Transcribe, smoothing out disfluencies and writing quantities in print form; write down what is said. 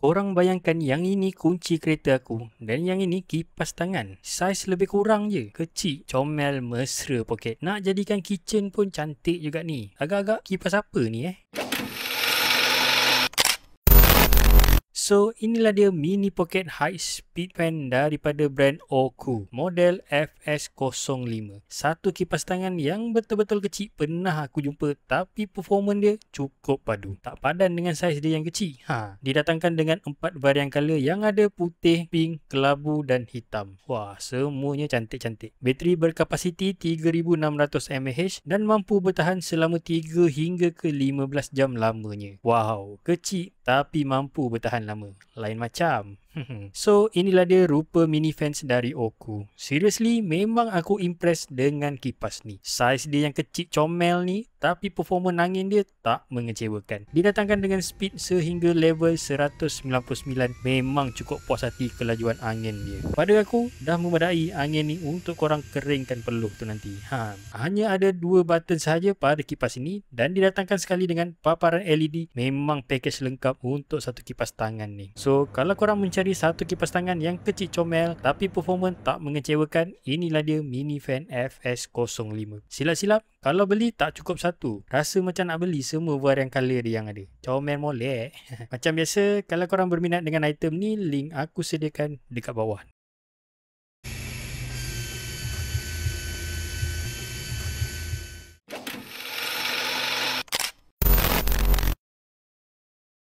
Korang bayangkan yang ini kunci kereta aku dan yang ini kipas tangan. Saiz lebih kurang je. Kecil, comel, mesra poket. Nak jadikan kitchen pun cantik juga ni. Agak-agak kipas apa ni So, inilah dia mini pocket high speed fan daripada brand Oku, model FS05. Satu kipas tangan yang betul-betul kecil pernah aku jumpa, tapi performance dia cukup padu. Tak padan dengan saiz dia yang kecil. Didatangkan dengan 4 varian color yang ada putih, pink, kelabu dan hitam. Wah, semuanya cantik-cantik. Bateri berkapasiti 3600 mAh dan mampu bertahan selama 3 hingga ke 15 jam lamanya. Wow, kecil tapi mampu bertahan lama. Lain macam. So, inilah dia rupa mini fans dari Oku. Seriously, memang aku impress dengan kipas ni. Saiz dia yang kecil comel ni, tapi performance angin dia tak mengecewakan. Didatangkan dengan speed sehingga level 199. Memang cukup puas hati kelajuan angin dia. Pada aku, dah memadai angin ni untuk korang keringkan peluh tu nanti. Hanya ada 2 button sahaja pada kipas ini dan didatangkan sekali dengan paparan LED. Memang package lengkap untuk satu kipas tangan ni. So, kalau korang mencari satu kipas tangan yang kecil comel tapi performance tak mengecewakan, inilah dia mini fan FS05. Silap-silap kalau beli tak cukup satu. Rasa macam nak beli semua varian color dia yang ada. Comel molek. Macam biasa, kalau korang berminat dengan item ni, link aku sediakan dekat bawah.